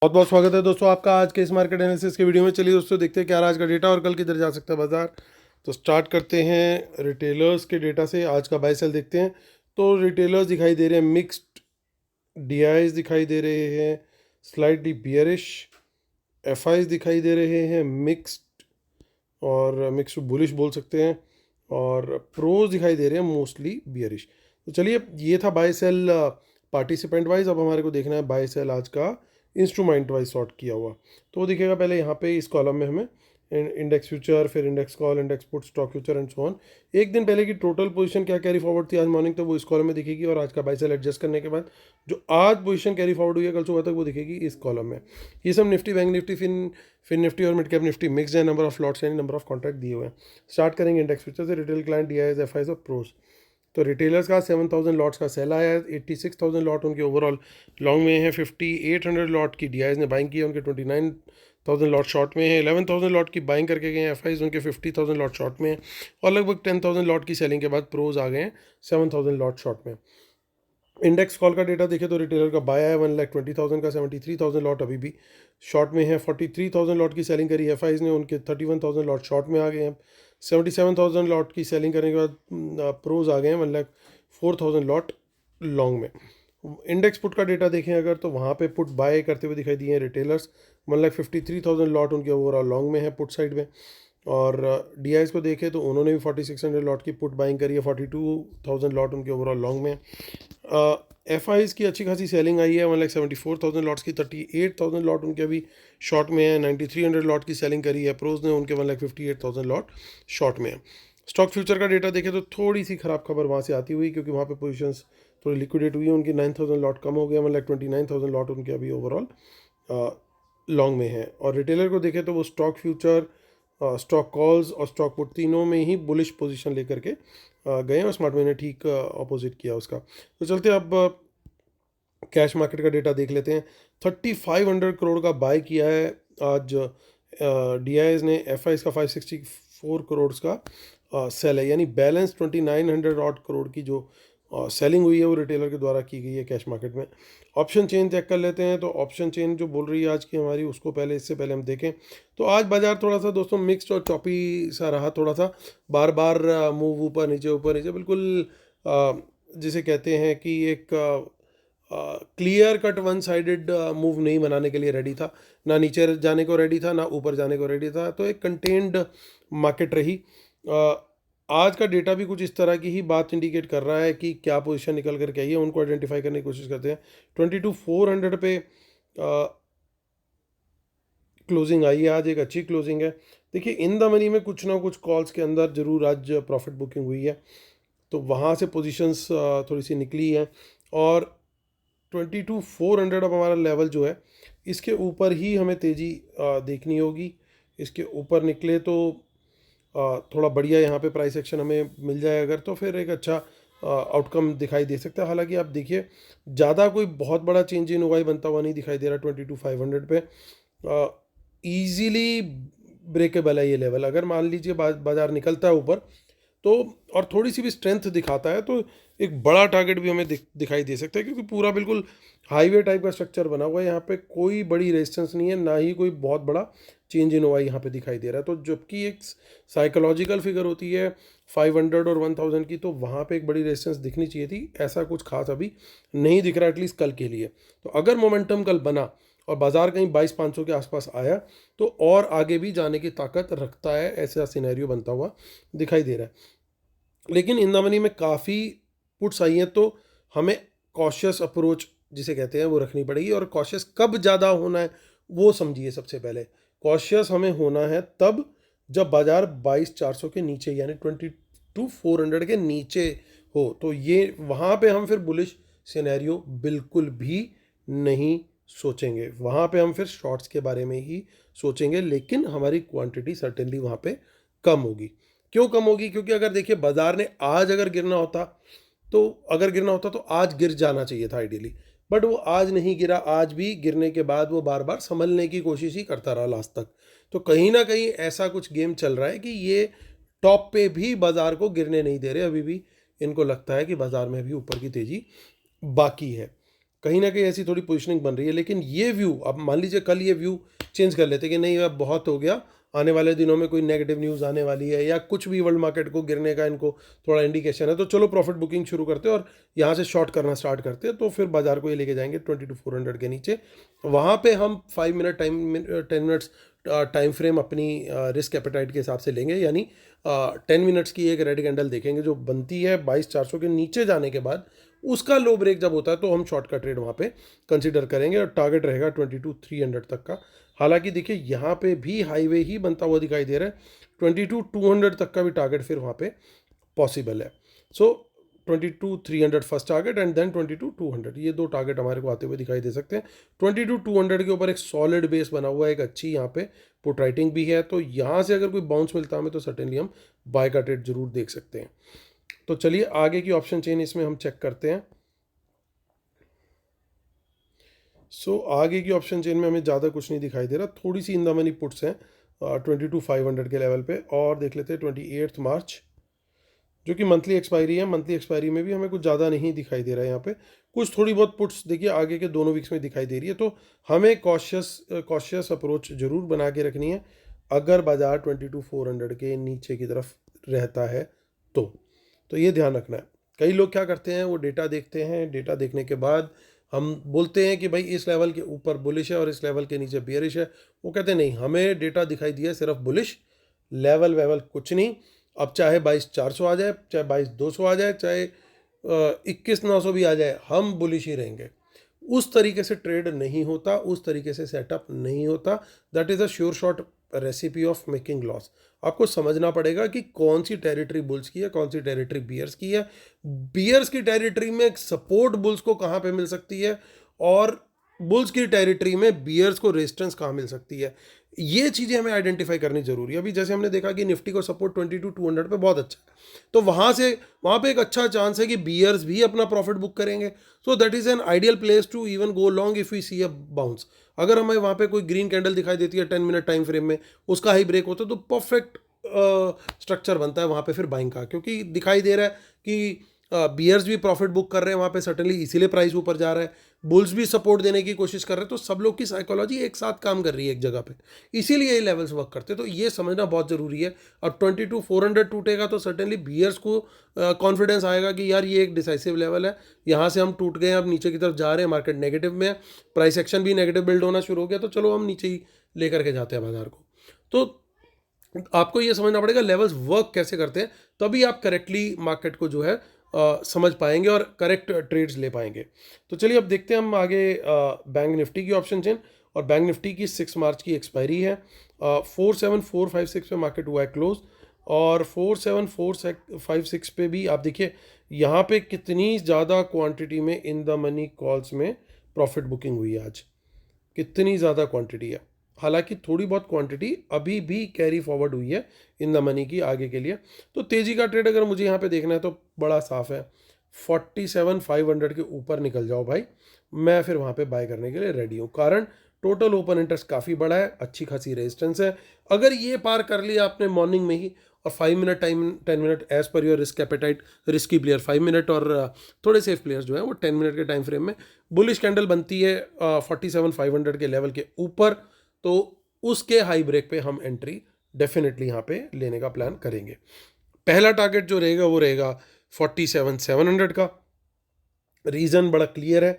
बहुत बहुत स्वागत है दोस्तों आपका आज के इस मार्केट एनालिसिस के वीडियो में। चलिए दोस्तों देखते हैं क्या आज का डेटा और कल किधर जा सकता है बाजार। तो स्टार्ट करते हैं रिटेलर्स के डेटा से। आज का बाय सेल देखते हैं। तो रिटेलर्स दिखाई दे रहे हैं मिक्स्ड, डीआईज दिखाई दे रहे हैं स्लाइटली बियरिश, एफआईज दिखाई दे रहे हैं मिक्स्ड और मिक्स टू बुलिश बोल सकते हैं, और प्रोज दिखाई दे रहे हैं मोस्टली बियरिश। तो चलिए ये था बाय सेल पार्टिसिपेंट वाइज। अब हमारे को देखना है बाय सेल आज का इंस्ट्रूमेंट वाइज सॉर्ट किया हुआ। तो वो दिखेगा पहले यहाँ पे इस कॉलम में हमें इंडेक्स फ्यूचर, फिर index call, index put, stock future and so on. एक दिन पहले की टोटल पोजीशन क्या कैरी फॉरवर्ड थी आज मॉर्निंग, तो वो इस कॉलम में दिखेगी, और आज का बाय सेल एडजस्ट करने के बाद जो आज पोजीशन कैरी फॉरवर्ड हुई है कल सुबह तक वो दिखेगी इस कॉलम में। ये सब Nifty, bank Nifty, fin Nifty और मिड कैप निफ्टी मिक्स है। नंबर ऑफ लॉट्स यानी नंबर ऑफ कॉन्ट्रैक्ट दिए हुए हैं। स्टार्ट करेंगे इंडेक्स फ्यूचर से। रिटेल क्लाइंट, डीआईएस, एफआईएस और प्रोस। तो रिटेलर्स का 7000 लॉट्स का सेल आया है, 86,000 लॉट उनके ओवरऑल लॉन्ग में है, 5800 लॉट की डीआईएस ने बाइंग की है, उनके 29,000 लॉट शॉर्ट में है, 11,000 लॉट की बाइंग करके गए हैं एफआईज, उनके 50,000 लॉट शॉर्ट में है, और लगभग 10,000 लॉट की सेलिंग के बाद प्रोज आ गए हैं 7,000 लॉट शॉर्ट में। इंडेक्स कॉल का डेटा देखें तो रिटेलर का बाय है 1,20,000 का, 73,000 लॉट अभी भी शॉर्ट में है, 43,000 लॉट की सेलिंग करी एफआईज ने, उनके 31,000 लॉट शॉर्ट में आ गए हैं, 77,000 लॉट की सेलिंग करने के बाद प्रोज आ गए हैं 1,04,000 लॉट लॉन्ग में। इंडेक्स पुट का डेटा देखें अगर तो वहाँ पे पुट बाय करते हुए दिखाई दिए हैं रिटेलर्स, 1,53,000 लॉट उनके ओवरऑल लॉन्ग में है पुट साइड में, और डीआईएस को देखें तो उन्होंने भी 4600 लॉट की पुट बाइंग करी है, 42,000 लॉट उनके ओवरऑल लॉन्ग में। एफ आईज की अच्छी खासी सेलिंग आई है, 1,74,000 लॉट्स की, 38,000 लॉट उनके अभी शॉर्ट में है, 9,300 लॉट की सेलिंग करी है प्रोज ने, उनके 1,58,000 लॉट शॉर्ट में है। स्टॉक फ्यूचर का डेटा देखें तो थोड़ी सी खराब खबर वहाँ से आती हुई, क्योंकि वहाँ पे पोजीशंस थोड़ी लिक्विडेट हुई है, उनकी 9,000 लॉट कम हो गया, 1,29,000 लॉट उनके अभी ओवरऑल लॉन्ग में है। और रिटेलर को देखें तो वो स्टॉक फ्यूचर, स्टॉक कॉल्स और स्टॉक पुट तीनों में ही बुलिश पोजीशन लेकर के गए, और स्मार्ट मनी ने ठीक अपोजिट किया उसका। तो चलते अब कैश मार्केट का डेटा देख लेते हैं। 3,500 करोड़ का बाय किया है आज डीआईएस ने, एफआईएस का 564 करोड़ का सेल है, यानी बैलेंस 2,900 ऑड करोड़ की जो सेलिंग हुई है वो रिटेलर के द्वारा की गई है कैश मार्केट में। ऑप्शन चेन चेक कर लेते हैं। तो ऑप्शन चेन जो बोल रही है आज की हमारी, उसको पहले इससे पहले हम देखें तो आज बाजार थोड़ा सा दोस्तों मिक्स्ड और चॉपी सा रहा, थोड़ा सा बार बार मूव ऊपर नीचे बिल्कुल जिसे कहते हैं कि एक clear cut one sided move नहीं बनाने के लिए रेडी था, ना नीचे जाने को रेडी था ना ऊपर जाने को रेडी था, तो एक कंटेन्ड मार्केट रही। आज का डेटा भी कुछ इस तरह की ही बात इंडिकेट कर रहा है कि क्या पोजीशन निकल करके आई है, उनको आइडेंटिफाई करने की कोशिश करते हैं। 22,400 पे क्लोजिंग आई है आज, एक अच्छी क्लोजिंग है। देखिए इन द मनी में कुछ ना कुछ कॉल्स के अंदर जरूर आज प्रॉफिट बुकिंग हुई है, तो वहाँ से पोजीशंस थोड़ी सी निकली हैं, और 22,400 अब हमारा लेवल जो है इसके ऊपर ही हमें तेज़ी देखनी होगी। इसके ऊपर निकले तो थोड़ा बढ़िया यहाँ पे प्राइस एक्शन हमें मिल जाए अगर, तो फिर एक अच्छा आउटकम दिखाई दे सकता है। हालांकि आप देखिए ज़्यादा कोई बहुत बड़ा चेंज इन हुआ बनता हुआ नहीं दिखाई दे रहा। 22,500 पे ईजीली ब्रेकेबल है ये लेवल। अगर मान लीजिए बाजार निकलता है ऊपर तो, और थोड़ी सी भी स्ट्रेंथ दिखाता है, तो एक बड़ा टारगेट भी हमें दिखाई दे सकता है, क्योंकि पूरा बिल्कुल हाईवे टाइप का स्ट्रक्चर बना हुआ है। यहाँ पे कोई बड़ी रेजिस्टेंस नहीं है, ना ही कोई बहुत बड़ा चेंज इन हुआ यहाँ पे दिखाई दे रहा है। तो जबकि एक साइकोलॉजिकल फिगर होती है 500 और 1,000 की, तो वहाँ पे एक बड़ी रेजिस्टेंस दिखनी चाहिए थी, ऐसा कुछ खास अभी नहीं दिख रहा एटलीस्ट कल के लिए। तो अगर मोमेंटम कल बना और बाजार कहीं 22,500 के आसपास आया तो और आगे भी जाने की ताकत रखता है, ऐसा सिनेरियो बनता हुआ दिखाई दे रहा है। लेकिन इन द मनी में काफ़ी पुट्स आई हैं, तो हमें कॉशियस अप्रोच जिसे कहते हैं वो रखनी पड़ेगी। और कॉशियस कब ज़्यादा होना है वो समझिए। सबसे पहले कॉशियस हमें होना है तब जब बाजार 22,400 के नीचे यानी 22,400 के नीचे हो, तो ये वहाँ पे हम फिर बुलिश सिनेरियो बिल्कुल भी नहीं सोचेंगे, वहाँ पे हम फिर शॉर्ट्स के बारे में ही सोचेंगे, लेकिन हमारी क्वांटिटी सर्टेनली वहाँ पे कम होगी। क्यों कम होगी? क्योंकि अगर देखिए बाजार ने आज अगर गिरना होता तो आज गिर जाना चाहिए था आइडियली, बट वो आज नहीं गिरा। आज भी गिरने के बाद वो बार बार संभलने की कोशिश ही करता रहा लास्ट तक। तो कहीं ना कहीं ऐसा कुछ गेम चल रहा है कि ये टॉप पे भी बाजार को गिरने नहीं दे रहे। अभी भी इनको लगता है कि बाजार में भी ऊपर की तेजी बाकी है। कहीं ना कहीं ऐसी थोड़ी पोजिशनिंग बन रही है। लेकिन ये व्यू, अब मान लीजिए कल ये व्यू चेंज कर लेते कि नहीं अब बहुत हो गया, आने वाले दिनों में कोई नेगेटिव न्यूज़ आने वाली है या कुछ भी वर्ल्ड मार्केट को गिरने का इनको थोड़ा इंडिकेशन है, तो चलो प्रॉफिट बुकिंग शुरू करते हैं और यहाँ से शॉर्ट करना स्टार्ट करते हैं, तो फिर बाजार को ये लेके जाएंगे 22,400 के नीचे। वहाँ पे हम 5 minute time 10 minutes time frame अपनी रिस्क एपेटाइट के हिसाब से लेंगे, यानी 10 मिनट्स की एक रेड कैंडल देखेंगे जो बनती है 22,400 के नीचे जाने के बाद, उसका लो ब्रेक जब होता है तो हम शॉर्ट का ट्रेड वहाँ पे कंसीडर करेंगे और टारगेट रहेगा 22,300 तक का। हालांकि देखिए यहाँ पे भी हाईवे ही बनता हुआ दिखाई दे रहा है, 22,200 तक का भी टारगेट फिर वहाँ पे पॉसिबल है। सो 22,300 फर्स्ट टारगेट एंड देन 22,200, ये दो टारगेट हमारे को आते हुए दिखाई दे सकते हैं। 22,200 के ऊपर एक सॉलिड बेस बना हुआ है, एक अच्छी यहाँ पे पुट राइटिंग भी है, तो यहाँ से अगर कोई बाउंस मिलता है हमें तो सर्टेनली हम बाय का ट्रेड जरूर देख सकते हैं। तो चलिए आगे की ऑप्शन चेन इसमें हम चेक करते हैं। आगे की ऑप्शन चेन में हमें ज़्यादा कुछ नहीं दिखाई दे रहा, थोड़ी सी इन द मनी पुट्स हैं 22,500 के लेवल पे। और देख लेते हैं 28 मार्च जो कि मंथली एक्सपायरी है, मंथली एक्सपायरी में भी हमें कुछ ज़्यादा नहीं दिखाई दे रहा है। यहाँ पे कुछ थोड़ी बहुत पुट्स देखिए आगे के दोनों वीक्स में दिखाई दे रही है, तो हमें कॉशियस अप्रोच जरूर बना के रखनी है अगर बाजार 22,400 के नीचे की तरफ रहता है तो ये ध्यान रखना है। कई लोग क्या करते हैं, वो डेटा देखते हैं, डेटा देखने के बाद हम बोलते हैं कि भाई इस लेवल के ऊपर बुलिश है और इस लेवल के नीचे बियरिश है। वो कहते हैं नहीं, हमें डेटा दिखाई दिया सिर्फ बुलिश, लेवल वेवल कुछ नहीं। अब चाहे 22,400 आ जाए, चाहे 22,200 आ जाए, चाहे 21,900 भी आ जाए, हम बुलिश ही रहेंगे। उस तरीके से ट्रेड नहीं होता, उस तरीके से सेटअप नहीं होता। That is a sure shot recipe of making loss. आपको समझना पड़ेगा कि कौन सी टेरिटरी बुल्स की है, कौन सी टेरिटरी बियर्स की है। बियर्स की टेरिटरी में सपोर्ट बुल्स को कहाँ पे मिल सकती है और बुल्स की टेरिटरी में बियर्स को रेजिस्टेंस कहाँ मिल सकती है, ये चीज़ें हमें आइडेंटिफाई करनी जरूरी है। अभी जैसे हमने देखा कि निफ्टी को सपोर्ट 22,200 पे बहुत अच्छा है, तो वहाँ पे एक अच्छा चांस है कि बियर्स भी अपना प्रॉफिट बुक करेंगे। So that is an ideal place to even go long if we see a bounce. अगर हमें वहाँ पे कोई ग्रीन कैंडल दिखाई देती है 10 मिनट टाइम फ्रेम में, उसका हाई ब्रेक होता है, तो परफेक्ट स्ट्रक्चर बनता है वहाँ पे फिर बाइंग का, क्योंकि दिखाई दे रहा है कि बियर्स भी प्रॉफिट बुक कर रहे हैं वहाँ पे, सर्टेनली इसीलिए प्राइस ऊपर जा रहा है। बुल्स भी सपोर्ट देने की कोशिश कर रहे हैं, तो सब लोग की साइकोलॉजी एक साथ काम कर रही है एक जगह पे, इसीलिए ये लेवल्स वर्क करते हैं। तो ये समझना बहुत ज़रूरी है। अब 22,400 टूटेगा तो सर्टेनली बियर्स को कॉन्फिडेंस आएगा कि यार ये एक डिसाइसिव लेवल है, यहाँ से हम टूट गए, अब नीचे की तरफ जा रहे हैं, मार्केट नेगेटिव में है, प्राइस एक्शन भी नेगेटिव बिल्ड होना शुरू हो गया, तो चलो हम नीचे ही लेकर के जाते हैं बाजार को। तो आपको ये समझना पड़ेगा लेवल्स वर्क कैसे करते हैं, तभी आप करेक्टली मार्केट को जो है समझ पाएंगे और करेक्ट ट्रेड्स ले पाएंगे। तो चलिए अब देखते हैं हम आगे बैंक निफ्टी की ऑप्शन चेन। और बैंक निफ्टी की 6 मार्च की एक्सपायरी है, 47,456 पे मार्केट हुआ है क्लोज, और 47,456 पे भी आप देखिए यहाँ पे कितनी ज़्यादा क्वांटिटी में इन द मनी कॉल्स में प्रॉफिट बुकिंग हुई है आज, कितनी ज़्यादा क्वांटिटी है। हालांकि थोड़ी बहुत क्वांटिटी अभी भी कैरी फॉरवर्ड हुई है इन द मनी की आगे के लिए। तो तेज़ी का ट्रेड अगर मुझे यहाँ पे देखना है तो बड़ा साफ है, 47,500 के ऊपर निकल जाओ भाई, मैं फिर वहाँ पे बाय करने के लिए रेडी हूँ। कारण टोटल ओपन इंटरेस्ट काफ़ी बड़ा है, अच्छी खासी रेजिस्टेंस है। अगर ये पार कर लिया आपने मॉर्निंग में ही, और 5 minute time 10 minute as per your risk appetite, risky player 5 minute और थोड़े सेफ प्लेयर्स जो है वो 10 मिनट के टाइम फ्रेम में बुलिश कैंडल बनती है 47,500 के लेवल के ऊपर, तो उसके हाई ब्रेक पे हम एंट्री डेफिनेटली यहाँ पे लेने का प्लान करेंगे। पहला टारगेट जो रहेगा वो रहेगा 47,700 का। रीज़न बड़ा क्लियर है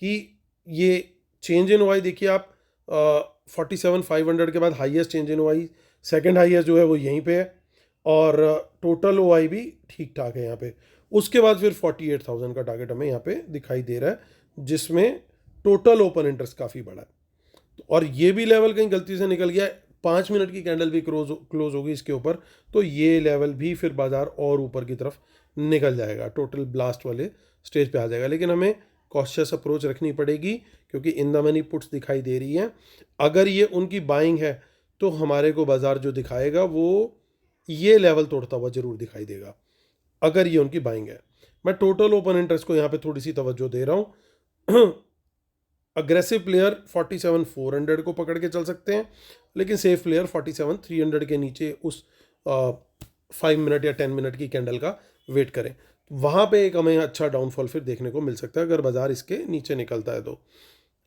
कि ये चेंज इन ओआई देखिए आप, 47,500 के बाद highest change in OI, second highest जो है वो यहीं पे है, और टोटल ओआई भी ठीक ठाक है यहाँ पे। उसके बाद फिर 48,000 का टारगेट हमें यहाँ पे दिखाई दे रहा है, जिसमें टोटल ओपन इंटरेस्ट काफ़ी बड़ा है। और ये भी लेवल कहीं गलती से निकल गया, 5 मिनट की कैंडल भी क्लोज होगी इसके ऊपर, तो ये लेवल भी फिर बाजार और ऊपर की तरफ निकल जाएगा, टोटल ब्लास्ट वाले स्टेज पे आ जाएगा। लेकिन हमें कॉशियस अप्रोच रखनी पड़ेगी, क्योंकि इन द मनी पुट्स दिखाई दे रही हैं। अगर ये उनकी बाइंग है तो हमारे को बाजार जो दिखाएगा वो ये लेवल तोड़ता हुआ जरूर दिखाई देगा, अगर ये उनकी बाइंग है। मैं टोटल ओपन इंटरेस्ट को यहाँ पे थोड़ी सी तवज्जो दे रहा हूँ। अग्रेसिव प्लेयर 47,400 को पकड़ के चल सकते हैं, लेकिन सेफ प्लेयर 47,300 के नीचे उस 5 मिनट या 10 मिनट की कैंडल का वेट करें। वहाँ पे एक हमें अच्छा डाउनफॉल फिर देखने को मिल सकता है अगर बाज़ार इसके नीचे निकलता है तो।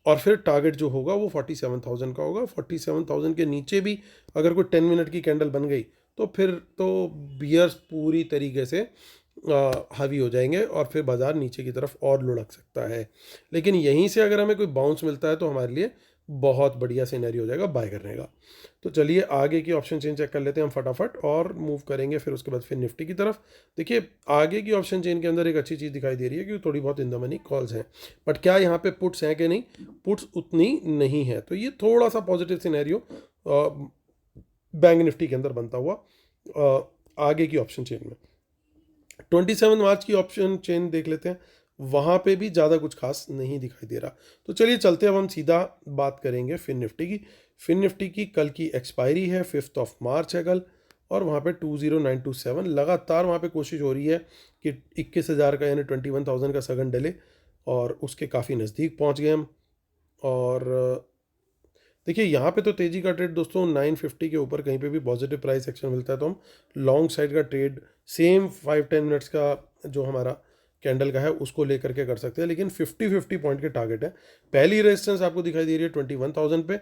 और फिर टारगेट जो होगा वो 47,000 का होगा। 47,000 के नीचे भी अगर कोई 10 मिनट की कैंडल बन गई तो फिर तो बियर्स पूरी तरीके से हावी हो जाएंगे और फिर बाज़ार नीचे की तरफ और लुढ़क सकता है। लेकिन यहीं से अगर हमें कोई बाउंस मिलता है तो हमारे लिए बहुत बढ़िया सिनेरियो हो जाएगा बाय करने का। तो चलिए आगे की ऑप्शन चेन चेक कर लेते हैं हम फटाफट और मूव करेंगे फिर उसके बाद फिर निफ्टी की तरफ। देखिए आगे की ऑप्शन चेन के अंदर एक अच्छी चीज़ दिखाई दे रही है कि थोड़ी बहुत इन द मनी कॉल्स हैं, बट क्या यहाँ पे पुट्स हैं कि नहीं, पुट्स उतनी नहीं है। तो ये थोड़ा सा पॉजिटिव सिनेरियो बैंक निफ्टी के अंदर बनता हुआ आगे की ऑप्शन चेन में। 27 मार्च की ऑप्शन चेन देख लेते हैं, वहाँ पे भी ज़्यादा कुछ खास नहीं दिखाई दे रहा। तो चलिए चलते अब हम सीधा बात करेंगे फिन निफ्टी की। फिन निफ्टी की कल की एक्सपायरी है, 5 मार्च है कल, और वहाँ पे 20927 लगातार वहाँ पे कोशिश हो रही है कि 21,000 का यानी 21,000 का सघन डले और उसके काफ़ी नज़दीक पहुँच गए हम। और देखिए यहाँ पे तो तेज़ी का ट्रेड दोस्तों 950 के ऊपर कहीं पे भी पॉजिटिव प्राइस एक्शन मिलता है तो हम लॉन्ग साइड का ट्रेड सेम 5-10 मिनट्स का जो हमारा कैंडल का है उसको लेकर के कर सकते हैं। लेकिन 50-50 पॉइंट के टारगेट है। पहली रेजिस्टेंस आपको दिखाई दे रही है 21,000 पे,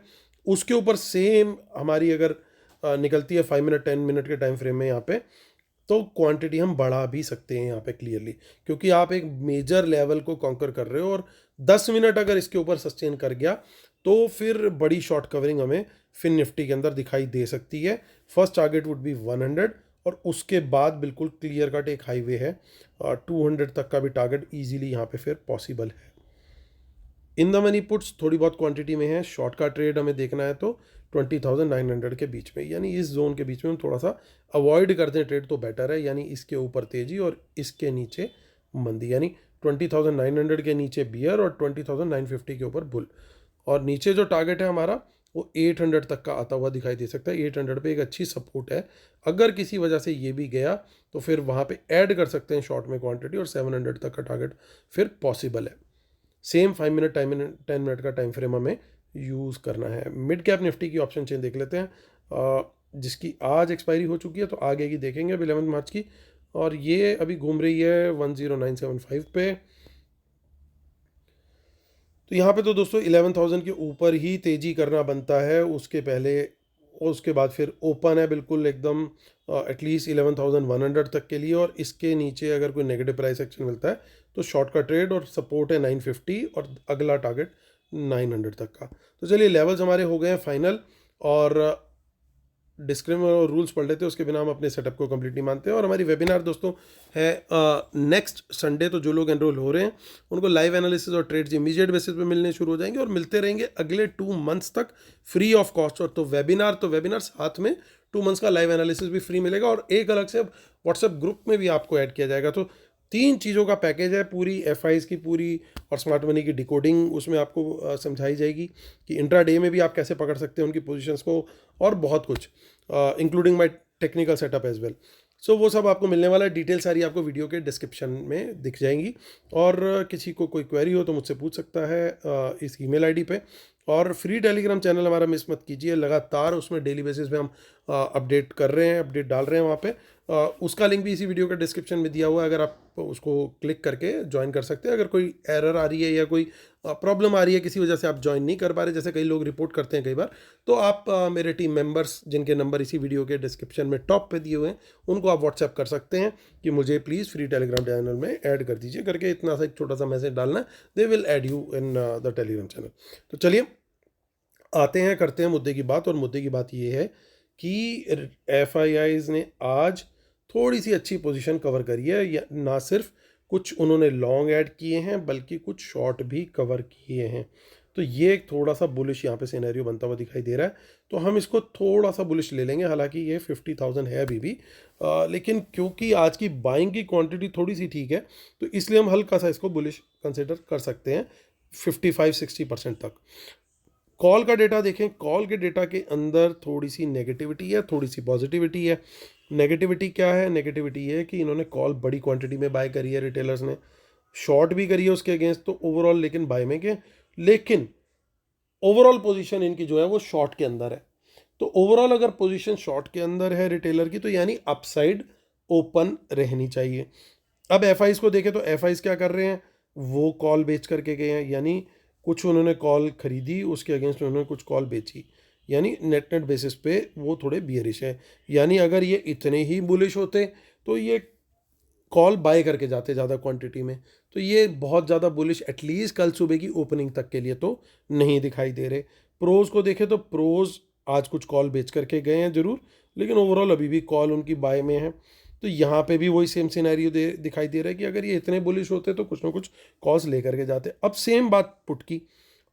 उसके ऊपर सेम हमारी अगर निकलती है 5 मिनट 10 मिनट के टाइम फ्रेम में यहाँ पे, तो क्वांटिटी हम बढ़ा भी सकते हैं यहाँ पे क्लियरली, क्योंकि आप एक मेजर लेवल को कॉन्कर कर रहे हो और 10 मिनट अगर इसके ऊपर सस्टेन कर गया तो फिर बड़ी शॉर्ट कवरिंग हमें फिन निफ्टी के अंदर दिखाई दे सकती है। फर्स्ट टारगेट वुड बी 100 और उसके बाद बिल्कुल क्लियर कट एक हाईवे है, 200 तक का भी टारगेट ईजिली यहाँ पे फिर पॉसिबल है। इन द मनी पुट्स थोड़ी बहुत क्वांटिटी में है, शॉर्ट का ट्रेड हमें देखना है तो 20,900 के बीच में, यानी इस जोन के बीच में हम थोड़ा सा अवॉइड करते हैं ट्रेड तो बेटर है। यानी इसके ऊपर तेजी और इसके नीचे मंदी, यानी 20,900 के नीचे बियर और 20,950 के ऊपर बुल। और नीचे जो टारगेट है हमारा वो 800 तक का आता हुआ दिखाई दे सकता है। 800 पे एक अच्छी सपोर्ट है, अगर किसी वजह से ये भी गया तो फिर वहाँ पे ऐड कर सकते हैं शॉर्ट में क्वांटिटी और 700 तक का टारगेट फिर पॉसिबल है। सेम 5 मिनट 10 मिनट का टाइम फ्रेम हमें यूज़ करना है। मिड कैप निफ्टी की ऑप्शन चेन देख लेते हैं, जिसकी आज एक्सपायरी हो चुकी है तो आगे की देखेंगे अब 11 मार्च की, और ये अभी घूम रही है 10975 पे। तो यहाँ पे तो दोस्तों 11,000 के ऊपर ही तेज़ी करना बनता है, उसके पहले और उसके बाद फिर ओपन है बिल्कुल एकदम एटलीस्ट 11,100 तक के लिए, और इसके नीचे अगर कोई नेगेटिव प्राइस एक्शन मिलता है तो शॉर्ट का ट्रेड और सपोर्ट है 950 और अगला टारगेट 900 तक का। तो चलिए लेवल्स हमारे हो गए हैं फाइनल, और डिस्क्लेमर और रूल्स पढ़ लेते हैं, उसके बिना हम अपने सेटअप को कंप्लीट नहीं मानते हैं। और हमारी वेबिनार दोस्तों है नेक्स्ट संडे, तो जो लोग एनरोल हो रहे हैं उनको लाइव एनालिसिस और ट्रेड्स इमीडिएट बेसिस पे मिलने शुरू हो जाएंगे और मिलते रहेंगे अगले 2 मंथ्स तक फ्री ऑफ कॉस्ट। और तो वेबिनार साथ में 2 मंथ्स का लाइव एनालिसिस भी फ्री मिलेगा और एक अलग से व्हाट्सएप ग्रुप में भी आपको ऐड किया जाएगा। तो 3 चीज़ों का पैकेज है, पूरी एफआईज की पूरी और स्मार्ट मनी की डिकोडिंग उसमें आपको समझाई जाएगी कि इंट्रा डे में भी आप कैसे पकड़ सकते हैं उनकी पोजीशंस को, और बहुत कुछ including my technical setup as well. So वो सब आपको मिलने वाला है। डिटेल सारी आपको वीडियो के डिस्क्रिप्शन में दिख जाएंगी, और किसी को कोई क्वेरी हो तो मुझसे पूछ सकता है इस ईमेल आईडी पे। और फ्री टेलीग्राम चैनल हमारा मिस मत कीजिए, लगातार उसमें डेली बेसिस पे हम अपडेट कर रहे हैं, अपडेट डाल रहे हैं वहाँ पे। उसका लिंक भी इसी वीडियो के डिस्क्रिप्शन में दिया हुआ है, अगर आप उसको क्लिक करके ज्वाइन कर सकते हैं। अगर कोई एरर आ रही है या कोई प्रॉब्लम आ रही है किसी वजह से आप ज्वाइन नहीं कर पा रहे, जैसे कई लोग रिपोर्ट करते हैं कई बार, तो आप मेरे टीम मेंबर्स जिनके नंबर इसी वीडियो के डिस्क्रिप्शन में टॉप पे दिए हुए हैं उनको आप व्हाट्सएप कर सकते हैं कि मुझे प्लीज़ फ्री टेलीग्राम चैनल में ऐड कर दीजिए करके, इतना सा एक छोटा सा मैसेज डालना है, they will add you in the Telegram channel. तो चलिए आते हैं, करते हैं मुद्दे की बात। और मुद्दे की बात ये है कि एफआईआईज ने आज थोड़ी सी अच्छी पोजीशन कवर करी है, या ना सिर्फ कुछ उन्होंने लॉन्ग ऐड किए हैं बल्कि कुछ शॉर्ट भी कवर किए हैं। तो ये एक थोड़ा सा बुलिश यहाँ पे सिनेरियो बनता हुआ दिखाई दे रहा है, तो हम इसको थोड़ा सा बुलिश ले लेंगे। हालांकि ये 50,000 है अभी भी, लेकिन क्योंकि आज की बाइंग की क्वांटिटी थोड़ी सी ठीक है तो इसलिए हम हल्का सा इसको बुलिश कंसिडर कर सकते हैं 55-60% तक। कॉल का डेटा देखें, कॉल के डेटा के अंदर थोड़ी सी नेगेटिविटी है, थोड़ी सी पॉजिटिविटी है। नेगेटिविटी क्या है? नेगेटिविटी ये है कि इन्होंने कॉल बड़ी क्वांटिटी में बाय करी है, रिटेलर्स ने शॉर्ट भी करी है उसके अगेंस्ट, तो ओवरऑल लेकिन बाय में के, लेकिन ओवरऑल पोजीशन इनकी जो है वो शॉर्ट के अंदर है। तो ओवरऑल अगर पोजीशन शॉर्ट के अंदर है रिटेलर की, तो यानी अपसाइड ओपन रहनी चाहिए। अब एफ को देखें तो एफ क्या कर रहे हैं, वो कॉल बेच करके गए हैं, यानी कुछ उन्होंने कॉल खरीदी, उसके अगेंस्ट उन्होंने कुछ कॉल बेची, यानी नेट नेट बेसिस पे वो थोड़े बियरिश है। यानी अगर ये इतने ही बुलिश होते तो ये कॉल बाय करके जाते ज़्यादा क्वांटिटी में, तो ये बहुत ज़्यादा बुलिश एटलीस्ट कल सुबह की ओपनिंग तक के लिए तो नहीं दिखाई दे रहे। प्रोज को देखें तो प्रोज आज कुछ कॉल बेच करके गए हैं ज़रूर, लेकिन ओवरऑल अभी भी कॉल उनकी बाय में है। तो यहाँ पे भी वही सेम सिनेरियो दिखाई दे रहा है कि अगर ये इतने बुलिश होते तो कुछ ना कुछ कॉल्स लेकर के जाते। अब सेम बात पुट की,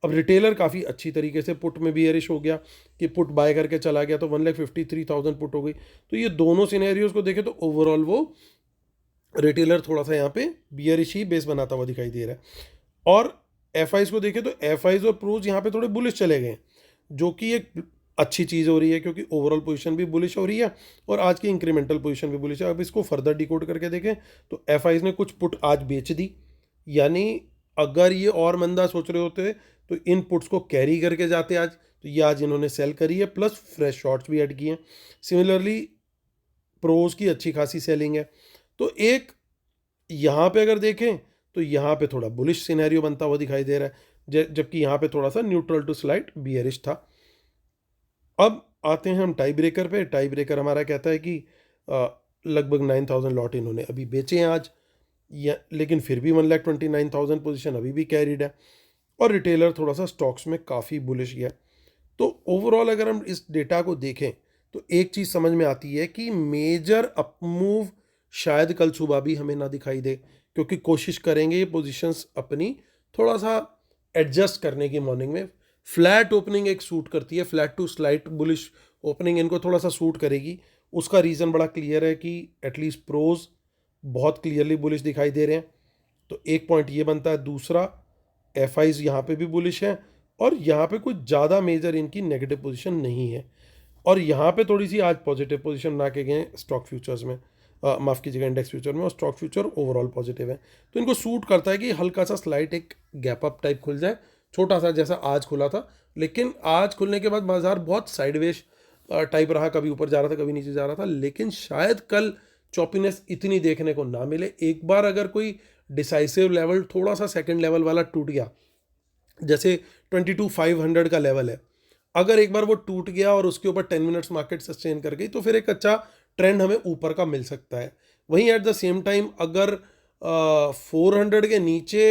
अब रिटेलर काफ़ी अच्छी तरीके से पुट में बियरिश हो गया कि पुट बाय करके चला गया, तो 1,53,000 पुट हो गई। तो ये दोनों सिनेरियोज को देखें तो ओवरऑल वो रिटेलर थोड़ा सा यहाँ पे बियरिश ही बेस बनाता हुआ दिखाई दे रहा है। और एफ को देखें तो एफ और प्रोज यहाँ पे थोड़े बुलिश चले गए, जो कि एक अच्छी चीज़ हो रही है क्योंकि ओवरऑल पोजीशन भी बुलिश हो रही है और आज की इंक्रीमेंटल पोजीशन भी बुलिश है। अब इसको फर्दर डिकोड करके देखें तो एफ ने कुछ पुट आज बेच दी, यानी अगर ये और मंदा सोच रहे होते तो इन पुट्स को कैरी करके जाते आज, तो ये आज इन्होंने सेल करी है, प्लस फ्रेश शॉर्ट्स भी ऐड किए हैं। सिमिलरली प्रोज की अच्छी खासी सेलिंग है। तो एक यहाँ पे अगर देखें तो यहाँ पे थोड़ा बुलिश सिनेरियो बनता हुआ दिखाई दे रहा है, जबकि यहाँ पे थोड़ा सा न्यूट्रल टू स्लाइट बियरिश था। अब आते हैं हम टाई ब्रेकर पे। टाई ब्रेकर हमारा कहता है कि लगभग 9,000 लॉट इन्होंने अभी बेचे हैं आज, या लेकिन फिर भी 1,29,000 पोजीशन अभी भी कैरिड है, और रिटेलर थोड़ा सा स्टॉक्स में काफ़ी बुलिश गया। तो ओवरऑल अगर हम इस डेटा को देखें तो एक चीज़ समझ में आती है कि मेजर अप मूव शायद कल सुबह भी हमें ना दिखाई दे, क्योंकि कोशिश करेंगे ये पोजीशंस अपनी थोड़ा सा एडजस्ट करने की। मॉर्निंग में फ्लैट ओपनिंग एक सूट करती है, flat to slight bullish opening इनको थोड़ा सा सूट करेगी। उसका रीज़न बड़ा क्लियर है कि एटलीस्ट प्रोज बहुत क्लियरली बुलिश दिखाई दे रहे हैं, तो एक पॉइंट ये बनता है। दूसरा, एफ आईज यहाँ पे भी बुलिश हैं और यहाँ पे कुछ ज़्यादा मेजर इनकी नेगेटिव पोजीशन नहीं है, और यहाँ पे थोड़ी सी आज पॉजिटिव पोजीशन बना के गए स्टॉक फ्यूचर्स में, माफ़ कीजिएगा इंडेक्स फ्यूचर में, और स्टॉक फ्यूचर ओवरऑल पॉजिटिव है। तो इनको सूट करता है कि हल्का सा स्लाइट एक गैप अप टाइप खुल जाए, छोटा सा, जैसा आज खुला था। लेकिन आज खुलने के बाद बाजार बहुत साइडवेज टाइप रहा, कभी ऊपर जा रहा था कभी नीचे जा रहा था, लेकिन शायद कल चॉपीनेस इतनी देखने को ना मिले। एक बार अगर कोई डिसाइसिव लेवल थोड़ा सा सेकंड लेवल वाला टूट गया, जैसे 22,500 का लेवल है, अगर एक बार वो टूट गया और उसके ऊपर 10 मिनट्स मार्केट सस्टेन कर गई, तो फिर एक अच्छा ट्रेंड हमें ऊपर का मिल सकता है। वहीं एट द सेम टाइम अगर 400 के नीचे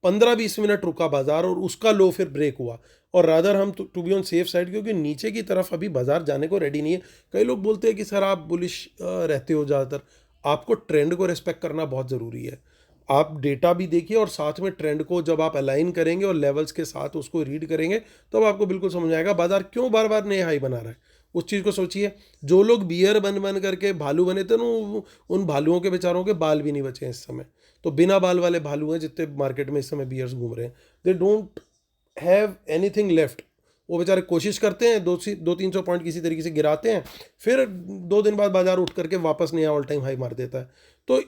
15-20 मिनट रुका बाजार और उसका लो फिर ब्रेक हुआ, और रादर हम to be on safe side, क्योंकि नीचे की तरफ अभी बाजार जाने को रेडी नहीं है। कई लोग बोलते हैं कि सर आप बुलिश रहते हो ज़्यादातर, आपको ट्रेंड को रिस्पेक्ट करना बहुत ज़रूरी है। आप डेटा भी देखिए और साथ में ट्रेंड को जब आप अलाइन करेंगे और लेवल्स के साथ उसको रीड करेंगे, तो अब आपको बिल्कुल समझ आएगा बाजार क्यों बार बार नए हाई बना रहा है। उस चीज़ को सोचिए, जो लोग बियर बन करके भालू बने थे ना, उन भालुओं के बेचारों के बाल भी नहीं बचे हैं इस समय। तो बिना बाल वाले भालू हैं जितने मार्केट में इस समय बियर्स घूम रहे हैं, they don't have anything left. वो बेचारे कोशिश करते हैं, 200-300 पॉइंट किसी तरीके से गिराते हैं, फिर 2 दिन बाद बाजार उठ करके वापस नया ऑल टाइम हाई मार देता है। तो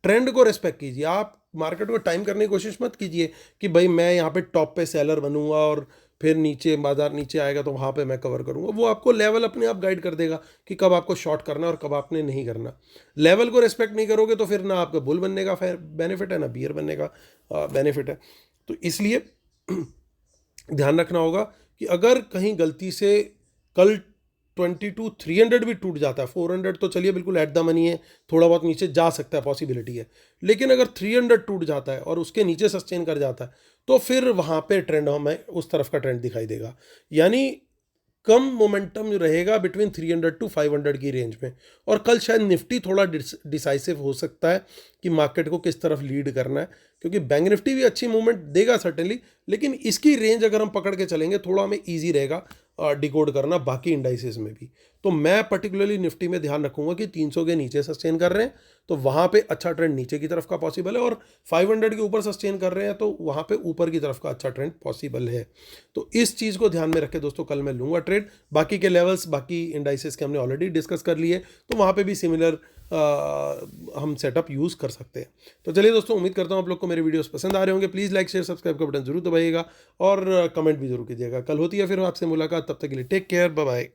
ट्रेंड को रिस्पेक्ट कीजिए, आप मार्केट को टाइम करने की कोशिश मत कीजिए कि भाई मैं यहाँ पे टॉप पे सेलर बनूंगा और फिर नीचे बाजार नीचे आएगा तो वहाँ पे मैं कवर करूंगा। वो आपको लेवल अपने आप गाइड कर देगा कि कब आपको शॉर्ट करना है और कब आपने नहीं करना। लेवल को रिस्पेक्ट नहीं करोगे तो फिर ना आपका बुल बनने का बेनिफिट है, ना बियर बनने का बेनिफिट है। तो इसलिए ध्यान रखना होगा कि अगर कहीं गलती से कल 22,300 भी टूट जाता है, 400 तो चलिए बिल्कुल एट द मनी है, थोड़ा बहुत नीचे जा सकता है, पॉसिबिलिटी है, लेकिन अगर 300 टूट जाता है और उसके नीचे सस्टेन कर जाता है, तो फिर वहाँ पे ट्रेंड हमें उस तरफ का ट्रेंड दिखाई देगा। यानी कम मोमेंटम रहेगा बिटवीन 300 टू 500 की रेंज में, और कल शायद निफ्टी थोड़ा डिसाइसिव हो सकता है कि मार्केट को किस तरफ लीड करना है, क्योंकि बैंक निफ्टी भी अच्छी मूवमेंट देगा सर्टेनली, लेकिन इसकी रेंज अगर हम पकड़ के चलेंगे थोड़ा हमें ईजी रहेगा डिकोड करना बाकी इंडाइसेस में भी। तो मैं पर्टिकुलरली निफ्टी में ध्यान रखूंगा कि 300 के नीचे सस्टेन कर रहे हैं तो वहाँ पे अच्छा ट्रेंड नीचे की तरफ का पॉसिबल है, और 500 के ऊपर सस्टेन कर रहे हैं तो वहाँ पे ऊपर की तरफ का अच्छा ट्रेंड पॉसिबल है। तो इस चीज़ को ध्यान में रखें दोस्तों, कल मैं लूँगा ट्रेड। बाकी के लेवल्स बाकी इंडाइसेस के हमने ऑलरेडी डिस्कस कर लिए, तो वहाँ पर भी सिमिलर हम सेटअप यूज़ कर सकते हैं। तो चलिए दोस्तों, उम्मीद करता हूँ आप लोग को मेरे वीडियोस पसंद आ रहे होंगे। प्लीज़ लाइक शेयर सब्सक्राइब का बटन जरूर दबाइएगा और कमेंट भी जरूर कीजिएगा। कल होती है फिर आपसे मुलाकात, तब तक के लिए टेक केयर, बाय बाय।